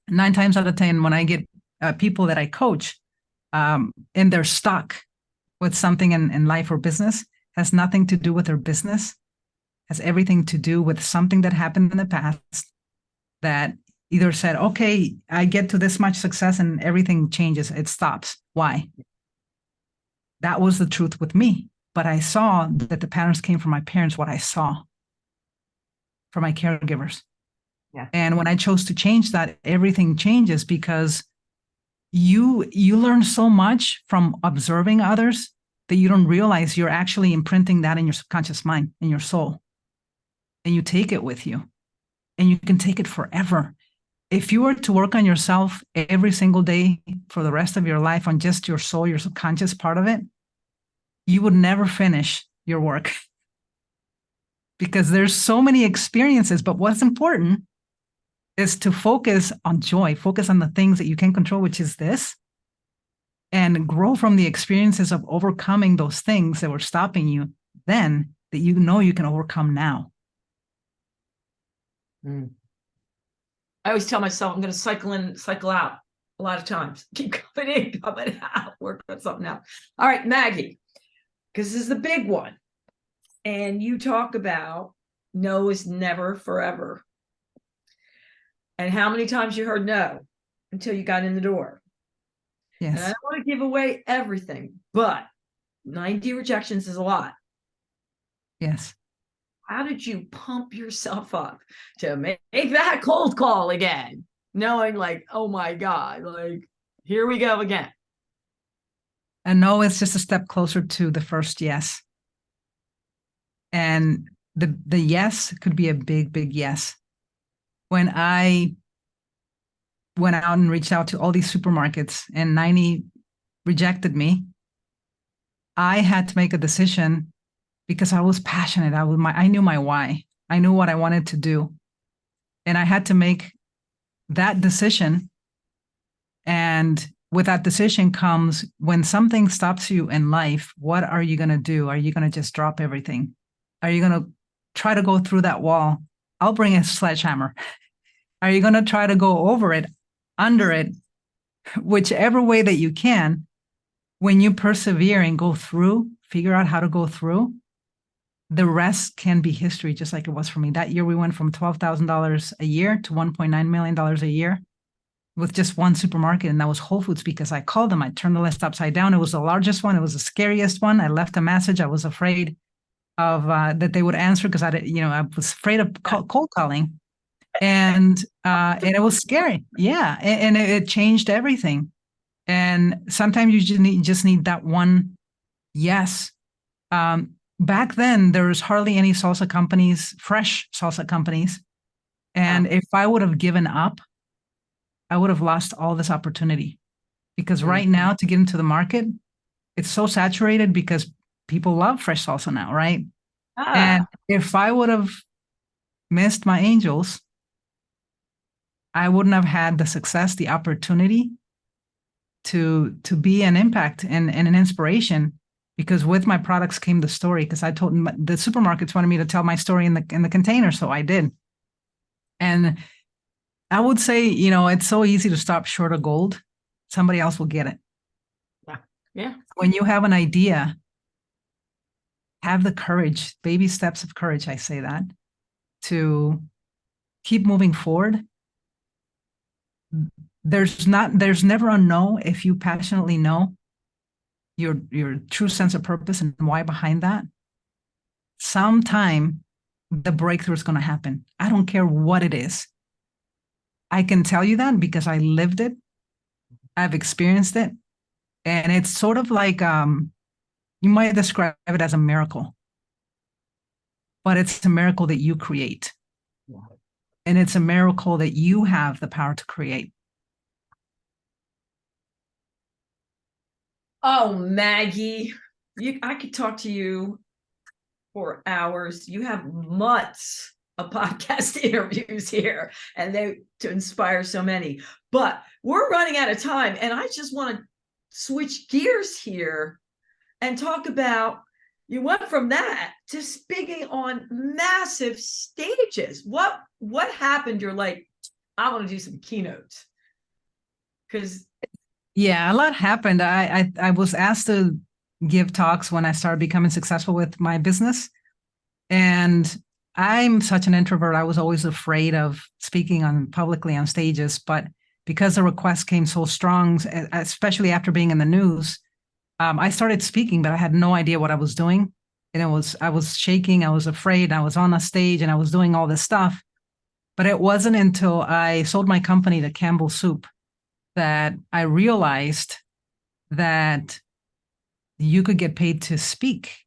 9 times out of 10, when I get people that I coach, and they're stuck with something in life or business, has nothing to do with their business, has everything to do with something that happened in the past that either said, okay, I get to this much success and everything changes, it stops. Why? That was the truth with me. But I saw that the patterns came from my parents, what I saw from my caregivers. Yeah. And when I chose to change that, everything changes, because you learn so much from observing others that you don't realize you're actually imprinting that in your subconscious mind, in your soul. And you take it with you, and you can take it forever. If you were to work on yourself every single day for the rest of your life on just your soul, your subconscious part of it, you would never finish your work, because there's so many experiences. But what's important is to focus on joy, focus on the things that you can control, which is this, and grow from the experiences of overcoming those things that were stopping you then, that you know you can overcome now. I always tell myself I'm going to cycle in, cycle out a lot of times. Keep coming in, coming out, work on something else. All right, Maggie, because this is the big one. And you talk about no is never forever. And how many times you heard no until you got in the door. Yes. And I don't want to give away everything, but 90 rejections is a lot. Yes. How did you pump yourself up to make that cold call again? Knowing like, oh my God, like, here we go again. And no, it's just a step closer to the first yes. And the yes could be a big, big yes. When I went out and reached out to all these supermarkets and 90 rejected me, I had to make a decision, because I was passionate. I knew my why. I knew what I wanted to do. And I had to make that decision. And with that decision comes, when something stops you in life, what are you going to do? Are you going to just drop everything? Are you going to try to go through that wall? I'll bring a sledgehammer. Are you going to try to go over it, under it, whichever way that you can? When you persevere and go through figure out how to go through, the rest can be history, just like it was for me. That year, we went from $12,000 a year to $1.9 million a year with just one supermarket, and that was Whole Foods, because I called them. I turned the list upside down. It was the largest one. It was the scariest one. I left a message. I was afraid of that they would answer, because I was afraid of cold calling, and it was scary. Yeah, and it changed everything. And sometimes you just need that one yes. Back then, there was hardly any salsa companies, fresh salsa companies. And if I would have given up, I would have lost all this opportunity. Because right now, to get into the market, it's so saturated because people love fresh salsa now, right? And if I would have missed my angels, I wouldn't have had the success, the opportunity to be an impact and an inspiration. Because with my products came the story, because I told the supermarkets wanted me to tell my story in the container, so I did. And I would say, it's so easy to stop short of gold. Somebody else will get it. Yeah. When you have an idea, have the courage, baby steps of courage, I say that, to keep moving forward. There's never a no if you passionately know your true sense of purpose and why behind that. Sometime the breakthrough is going to happen. I don't care what it is. I can tell you that because I lived it. I've experienced it. And it's sort of like, you might describe it as a miracle, but it's a miracle that you create. Yeah. And it's a miracle that you have the power to create. Oh, Maggie, I could talk to you for hours. You have months of podcast interviews here, and to inspire so many. But we're running out of time, and I just want to switch gears here and talk about, you went from that to speaking on massive stages. What happened? You're like, I want to do some keynotes. Because yeah, a lot happened. I was asked to give talks when I started becoming successful with my business. And I'm such an introvert. I was always afraid of speaking publicly on stages. But because the request came so strong, especially after being in the news, I started speaking, but I had no idea what I was doing. And I was shaking. I was afraid. I was on a stage and I was doing all this stuff. But it wasn't until I sold my company to Campbell's Soup that I realized that you could get paid to speak.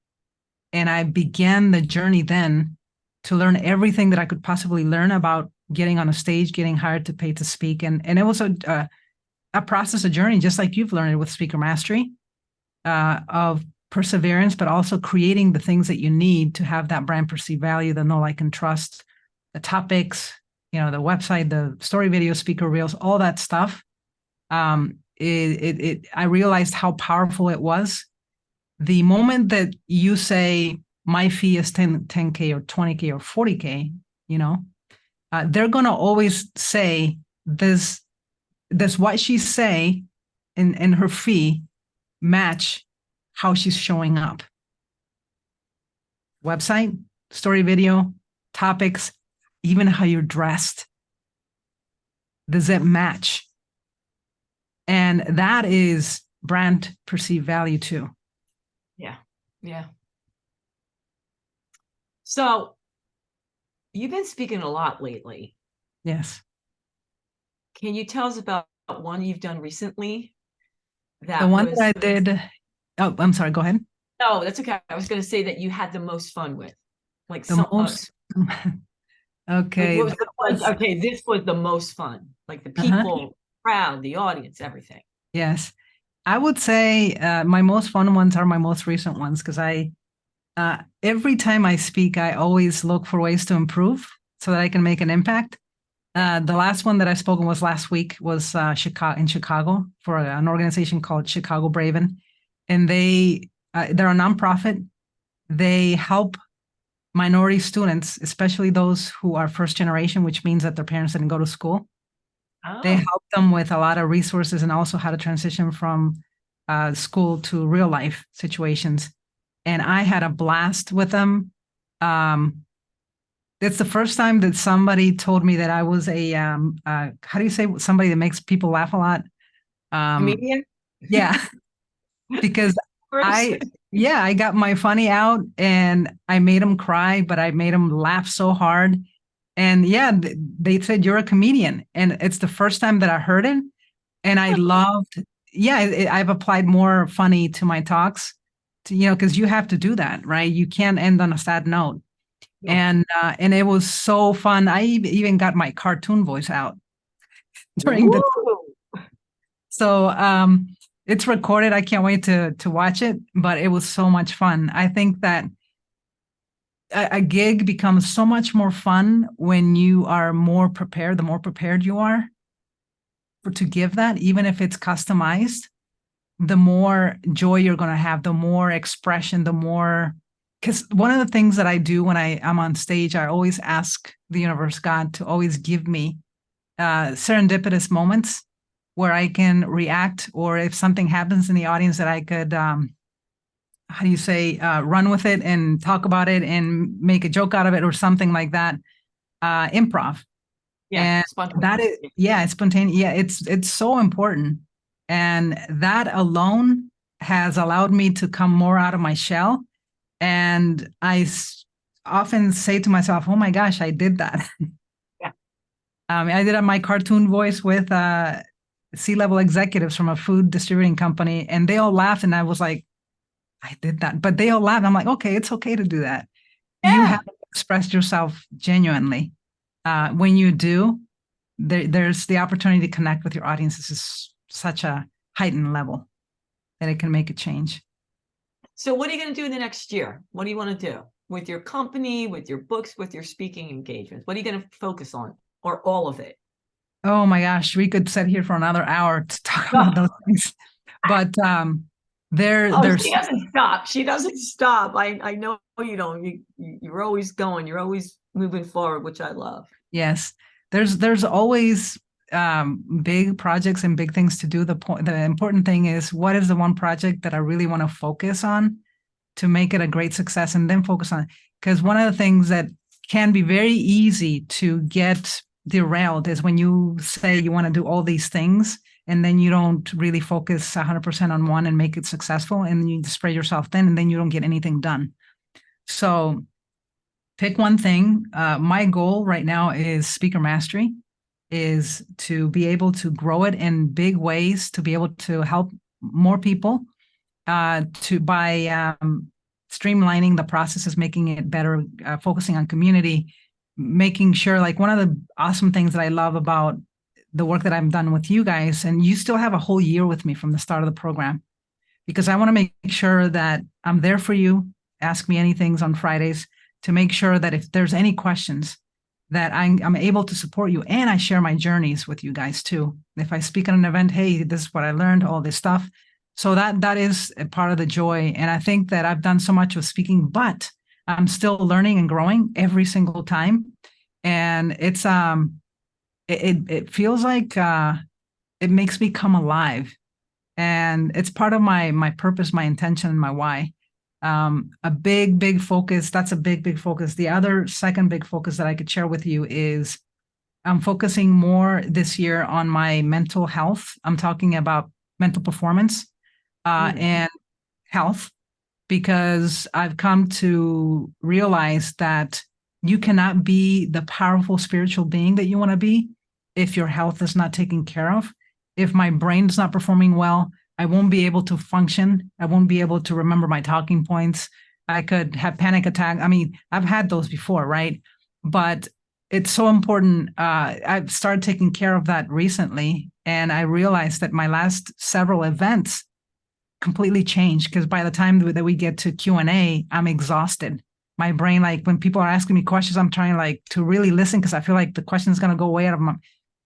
And I began the journey then to learn everything that I could possibly learn about getting on a stage, getting hired to pay to speak. And it was a process, a journey, just like you've learned with Speaker Mastery, of perseverance, but also creating the things that you need to have that brand perceived value, the know, like, and trust, the topics, the website, the story video, speaker reels, all that stuff. I realized how powerful it was. The moment that you say my fee is 10K or 20K or 40K, they're going to always say this what she say in her fee match how she's showing up. Website, story video, topics, even how you're dressed. Does it match? And that is brand perceived value too. Yeah. Yeah. So you've been speaking a lot lately. Yes. Can you tell us about one you've done recently? The one that I did. Oh, I'm sorry. Go ahead. No, that's okay. I was going to say that you had the most fun with, like, the most. Okay. Okay, this was the most fun. Like the people, crowd, the audience, everything. Yes, I would say my most fun ones are my most recent ones, because every time I speak, I always look for ways to improve so that I can make an impact. The last one that I spoken was last week was in Chicago for an organization called Chicago Braven, and they're a nonprofit. They help minority students, especially those who are first generation, which means that their parents didn't go to school. Oh. They help them with a lot of resources and also how to transition from school to real life situations. and I had a blast with them. It's the first time that somebody told me that I was a how do you say, somebody that makes people laugh a lot? Comedian? Yeah, because I yeah, I got my funny out and I made them cry, but I made them laugh so hard. And yeah, they said you're a comedian, and it's the first time that I heard it, and I loved. Yeah, I've applied more funny to my talks, to, because you have to do that, right? You can't end on a sad note. No. And it was so fun. I even got my cartoon voice out during the. Woo! So it's recorded. I can't wait to watch it, but it was so much fun. I think that a gig becomes so much more fun when you are more prepared. The more prepared you are to give that, even if it's customized, the more joy you're going to have, the more expression, the more. Because one of the things that I do when I'm on stage, I always ask the universe, God, to always give me serendipitous moments where I can react, or if something happens in the audience that I could, how do you say, run with it and talk about it and make a joke out of it or something like that. Improv. Yeah, And that is, yeah, it's spontaneous. Yeah, it's so important. And that alone has allowed me to come more out of my shell. And I often say to myself, oh my gosh, I did that. Yeah. I did my cartoon voice with C-level executives from a food distributing company, and they all laughed. And I was like, I did that. But they all laughed. I'm like, okay, it's okay to do that. You Yeah. have to express yourself genuinely. When you do, there's the opportunity to connect with your audience. This is such a heightened level that it can make a change. So what are you going to do in the next year? What do you want to do with your company, with your books, with your speaking engagements? What are you going to focus on, or all of it? Oh my gosh, we could sit here for another hour to talk about those things. But there's she doesn't stop. She doesn't stop. I know you don't. You're always going. You're always moving forward, which I love. Yes, there's always big projects and big things to do. The important thing is, what is the one project that I really want to focus on to make it a great success, and then focus on it. Because one of the things that can be very easy to get derailed is when you say you want to do all these things and then you don't really focus 100% on one and make it successful, and you spread yourself thin, and then you don't get anything done. So pick one thing. My goal right now is speaker mastery, is to be able to grow it in big ways, to be able to help more people, by streamlining the processes, making it better, focusing on community, making sure, like, one of the awesome things that I love about the work that I've done with you guys, and you still have a whole year with me from the start of the program, because I want to make sure that I'm there for you. Ask me anything on Fridays, to make sure that if there's any questions, that I'm able to support you, and I share my journeys with you guys too. If I speak at an event, hey, this is what I learned, all this stuff. So that is a part of the joy. And I think that I've done so much with speaking, but I'm still learning and growing every single time. And it's it feels like it makes me come alive. And it's part of my purpose, my intention, and my why. A big focus. That's a big focus. The other second big focus that I could share with you is I'm focusing more this year on my mental health. I'm talking about mental performance and health, because I've come to realize that you cannot be the powerful spiritual being that you want to be if your health is not taken care of. If my brain's not performing well, I won't be able to function. I won't be able to remember my talking points. I could have panic attack. I mean, I've had those before, right? But it's so important. I've started taking care of that recently, and I realized that my last several events completely changed, because by the time that we get to Q&A, I'm exhausted. My brain, like, when people are asking me questions, I'm trying, like, to really listen, because I feel like the question is going to go way out of my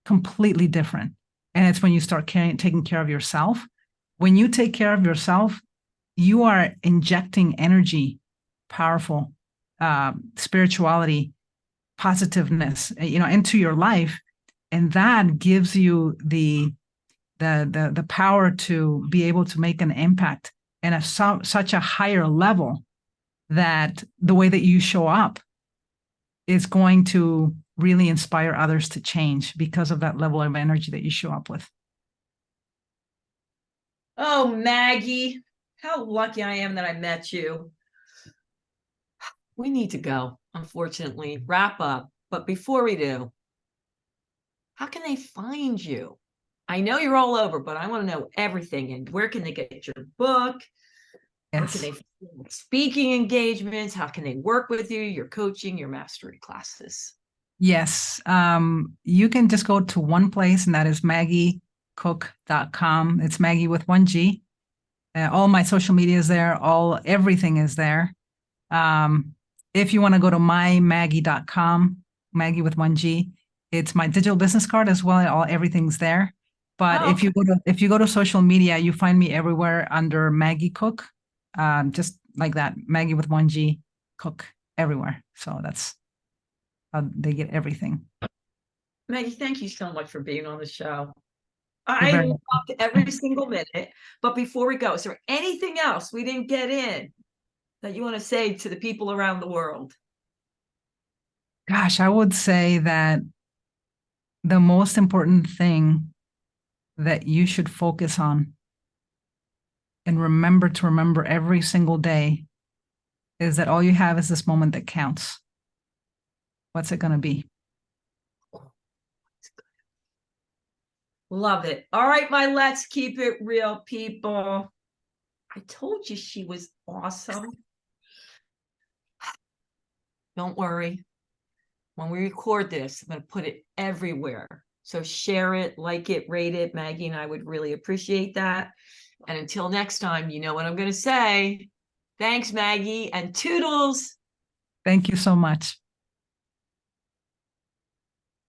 completely different. And it's when you start taking care of yourself. When you take care of yourself, you are injecting energy, powerful spirituality, positiveness, into your life, and that gives you the power to be able to make an impact and such a higher level that the way that you show up is going to really inspire others to change because of that level of energy that you show up with. Oh, Maggie, how lucky I am that I met you. We need to go, unfortunately, wrap up. But before we do, how can they find you? I know you're all over, but I want to know everything. And where can they get your book? How can Yes. they speaking engagements? How can they work with you? Your coaching, your mastery classes. Yes. You can just go to one place, and that is MagieCook.com. It's Maggie with one G. All my social media is there. Everything is there. If you want to go to mymaggie.com, Maggie with one G, it's my digital business card as well. Everything's there. But Oh, if you go to social media, you find me everywhere under Magie Cook. Just like that, Maggie with one G, Cook, everywhere. So that's how they get everything. Maggie, thank you so much for being on the show. You're I very loved every single minute. But before we go, is there anything else we didn't get in that you want to say to the people around the world? Gosh, I would say that the most important thing that you should focus on and remember to remember every single day is that all you have is this moment that counts. What's it going to be? Love it. All right, my let's keep it real people. I told you she was awesome. Don't worry. When we record this, I'm going to put it everywhere. So share it, like it, rate it. Maggie and I would really appreciate that. And until next time, you know what I'm going to say. Thanks, Maggie, and toodles. Thank you so much.